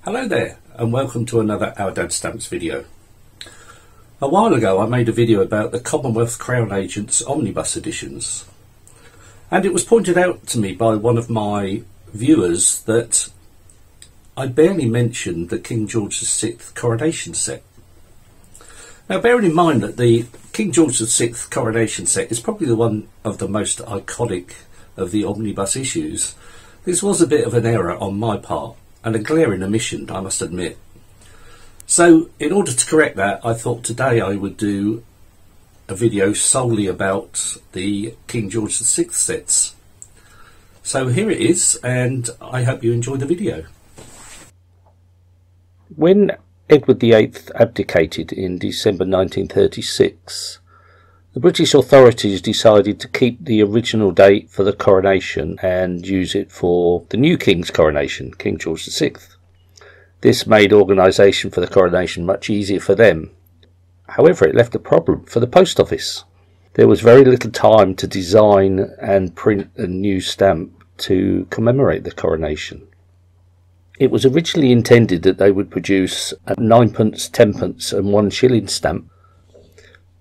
Hello there and welcome to another Ourdadsstamps video. A while ago I made a video about the Commonwealth Crown Agent's omnibus editions, and it was pointed out to me by one of my viewers that I barely mentioned the King George VI coronation set. Now, bearing in mind that the King George VI coronation set is probably the one of the most iconic of the omnibus issues, this was a bit of an error on my part, and a glaring omission, I must admit. So in order to correct that, I thought today I would do a video solely about the King George VI sets. So here it is, and I hope you enjoy the video. When Edward VIII abdicated in December 1936, the British authorities decided to keep the original date for the coronation and use it for the new King's coronation, King George VI. This made organisation for the coronation much easier for them. However, it left a problem for the post office. There was very little time to design and print a new stamp to commemorate the coronation. It was originally intended that they would produce a 9pence, 10pence and 1 shilling stamp,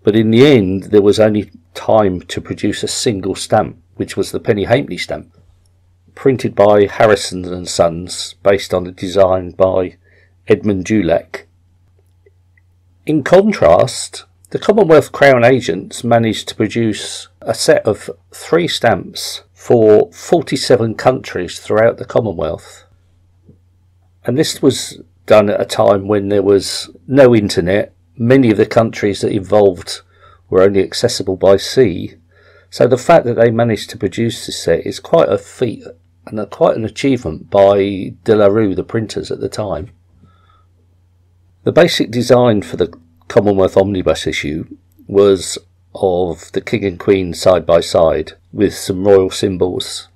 but in the end there was only time to produce a single stamp, which was the penny halfpenny stamp, printed by Harrison and Sons, based on a design by Edmund Dulac. In contrast, the Commonwealth Crown Agents managed to produce a set of 3 stamps for 47 countries throughout the Commonwealth. And this was done at a time when there was no internet. Many of the countries that involved were only accessible by sea. So the fact that they managed to produce this set is quite a feat and quite an achievement by De La Rue, the printers at the time. The basic design for the Commonwealth Omnibus issue was of the King and Queen side by side with some royal symbols.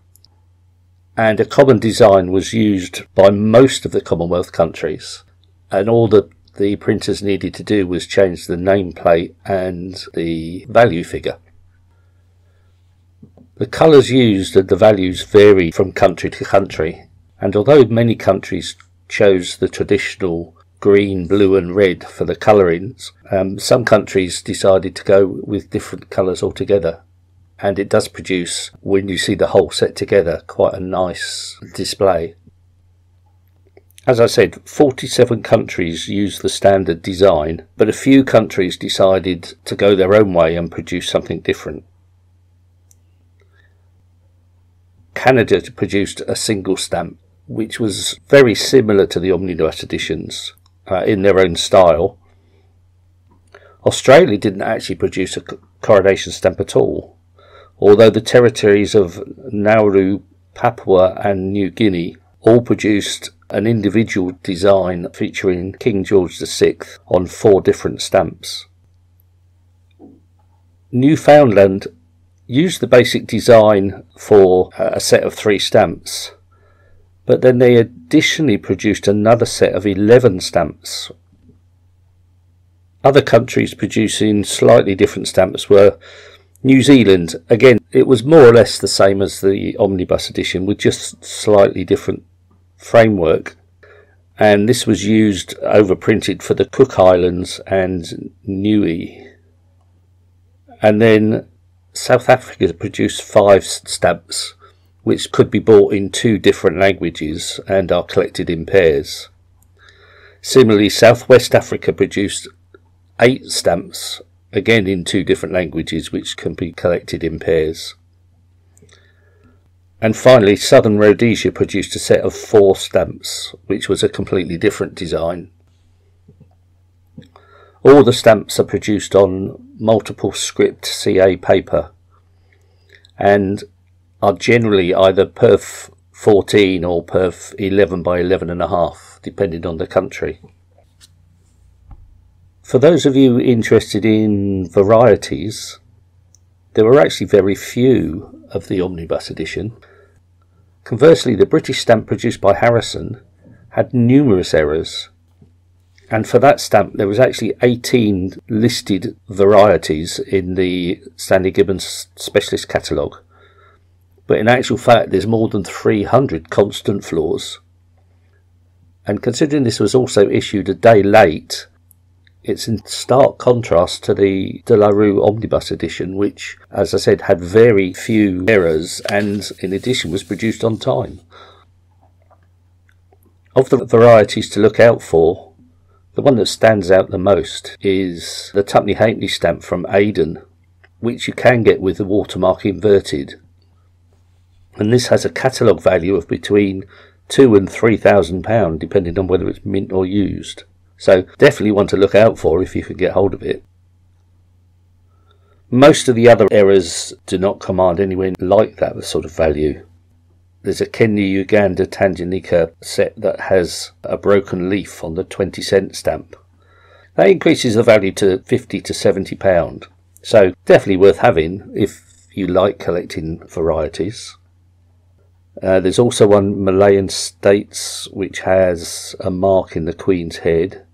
And a common design was used by most of the Commonwealth countries, and all the printers needed to do was change the nameplate and the value figure. The colours used and the values vary from country to country, and although many countries chose the traditional green, blue and red for the colourings, some countries decided to go with different colours altogether. And it does produce, when you see the whole set together, quite a nice display. As I said, 47 countries used the standard design, but a few countries decided to go their own way and produce something different. Canada produced a single stamp, which was very similar to the omnibus editions in their own style. Australia didn't actually produce a coronation stamp at all, although the territories of Nauru, Papua and New Guinea all produced an individual design featuring King George VI on 4 different stamps. Newfoundland used the basic design for a set of 3 stamps, but then they additionally produced another set of 11 stamps. Other countries producing slightly different stamps were New Zealand. Again, it was more or less the same as the omnibus edition with just slightly different framework, and this was used overprinted for the Cook Islands and Niue. And then South Africa produced 5 stamps which could be bought in 2 different languages and are collected in pairs. Similarly, Southwest Africa produced 8 stamps, again in 2 different languages, which can be collected in pairs. And finally, Southern Rhodesia produced a set of 4 stamps, which was a completely different design. All the stamps are produced on multiple script CA paper and are generally either perf 14 or perf 11 by 11.5, depending on the country. For those of you interested in varieties, there were actually very few of the omnibus edition. Conversely, the British stamp produced by Harrison had numerous errors, and for that stamp there was actually 18 listed varieties in the Stanley Gibbons Specialist Catalogue, but in actual fact there's more than 300 constant flaws. And considering this was also issued a day late, it's in stark contrast to the De La Rue omnibus edition, which, as I said, had very few errors and in addition was produced on time. Of the varieties to look out for, the one that stands out the most is the twopenny halfpenny stamp from Aden, which you can get with the watermark inverted. And this has a catalogue value of between £2,000 and £3,000 depending on whether it's mint or used. So definitely one to look out for if you can get hold of it. Most of the other errors do not command anywhere like that sort of value. There's a Kenya-Uganda Tanganyika set that has a broken leaf on the 20-cent stamp. That increases the value to £50 to £70. So definitely worth having if you like collecting varieties. There's also one Malayan States which has a mark in the Queen's head,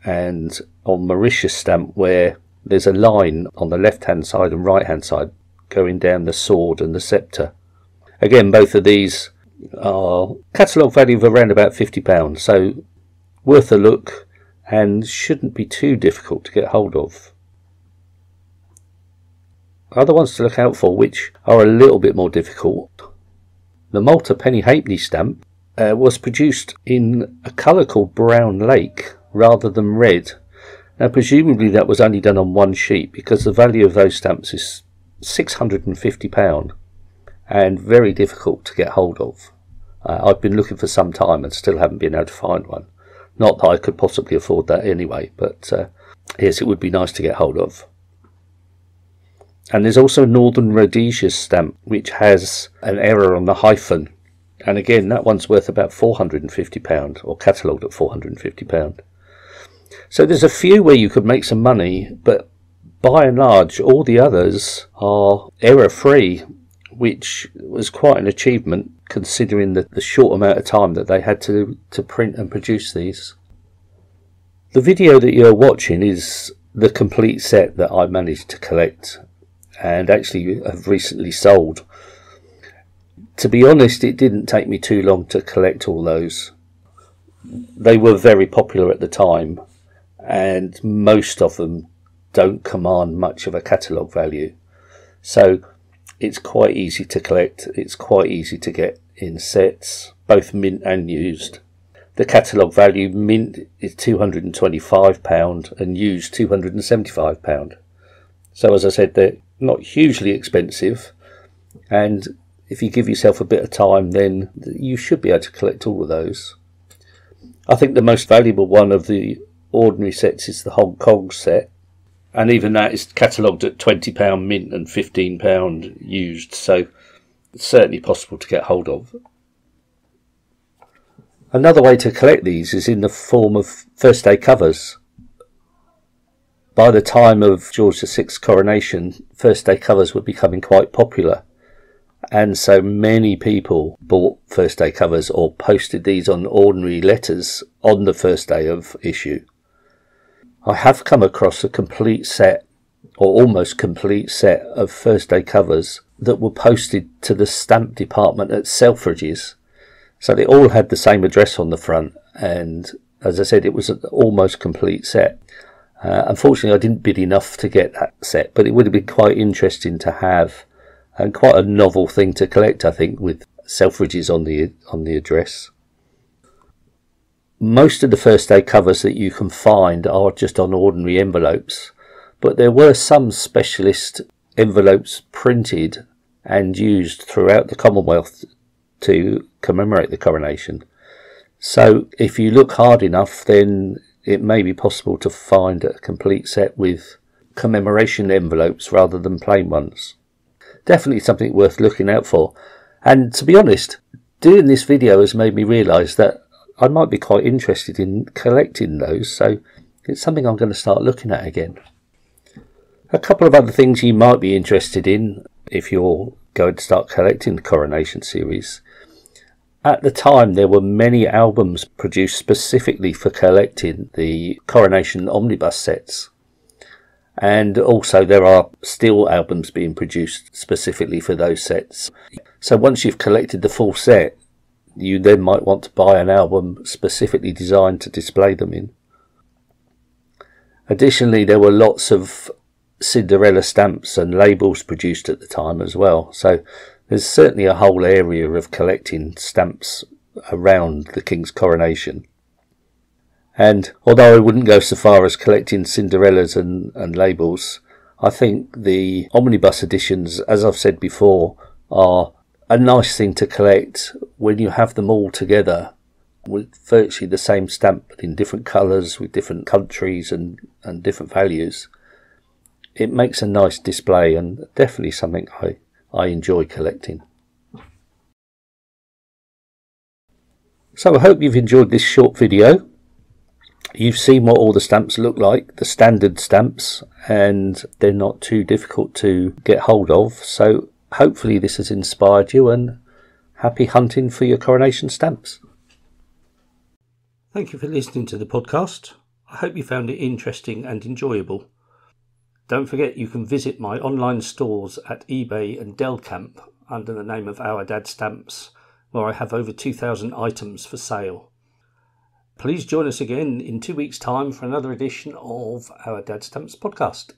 and on Mauritius stamp where there's a line on the left hand side and right hand side going down the sword and the sceptre. Again, both of these are catalogue value of around about £50, so worth a look and shouldn't be too difficult to get hold of. Other ones to look out for which are a little bit more difficult. The Malta penny halfpenny stamp was produced in a colour called brown lake rather than red. Now presumably that was only done on one sheet because the value of those stamps is £650 and very difficult to get hold of. I've been looking for some time and still haven't been able to find one. Not that I could possibly afford that anyway, but yes, it would be nice to get hold of. And there's also Northern Rhodesia's stamp which has an error on the hyphen, and again that one's worth about £450 or catalogued at £450. So there's a few where you could make some money, but by and large all the others are error free, which was quite an achievement considering the short amount of time that they had to print and produce these. The video that you're watching is the complete set that I managed to collect and actually have recently sold. To be honest, it didn't take me too long to collect all those. They were very popular at the time and most of them don't command much of a catalogue value. So it's quite easy to collect, it's quite easy to get in sets, both mint and used. The catalogue value mint is £225 and used £275. So as I said, they're not hugely expensive, and if you give yourself a bit of time then you should be able to collect all of those. I think the most valuable one of the ordinary sets is the Hong Kong set, and even that is catalogued at £20 mint and £15 used, so it's certainly possible to get hold of. Another way to collect these is in the form of first day covers. By the time of George VI's coronation, first day covers were becoming quite popular, and so many people bought first day covers or posted these on ordinary letters on the first day of issue. I have come across a complete set, or almost complete set, of first day covers that were posted to the stamp department at Selfridges. So they all had the same address on the front, and as I said, it was an almost complete set. Unfortunately, I didn't bid enough to get that set, but it would have been quite interesting to have, and quite a novel thing to collect, I think, with Selfridges on the address. Most of the first day covers that you can find are just on ordinary envelopes, but there were some specialist envelopes printed and used throughout the Commonwealth to commemorate the coronation. So if you look hard enough, then it may be possible to find a complete set with commemoration envelopes rather than plain ones. Definitely something worth looking out for. And to be honest, doing this video has made me realise that I might be quite interested in collecting those, so it's something I'm going to start looking at again. A couple of other things you might be interested in if you're going to start collecting the coronation series. At the time there were many albums produced specifically for collecting the coronation omnibus sets, and also there are still albums being produced specifically for those sets. So once you've collected the full set, you then might want to buy an album specifically designed to display them in. Additionally, there were lots of Cinderella stamps and labels produced at the time as well, so there's certainly a whole area of collecting stamps around the King's coronation. And although I wouldn't go so far as collecting Cinderellas and labels, I think the omnibus editions, as I've said before, are a nice thing to collect when you have them all together with virtually the same stamp but in different colours with different countries and different values. It makes a nice display and definitely something I enjoy collecting. So I hope you've enjoyed this short video. You've seen what all the stamps look like, the standard stamps, and they're not too difficult to get hold of. So hopefully this has inspired you, and happy hunting for your coronation stamps. Thank you for listening to the podcast. I hope you found it interesting and enjoyable. Don't forget you can visit my online stores at eBay and Delcamp under the name of Ourdadsstamps, where I have over 2,000 items for sale. Please join us again in 2 weeks' time for another edition of Ourdadsstamps podcast.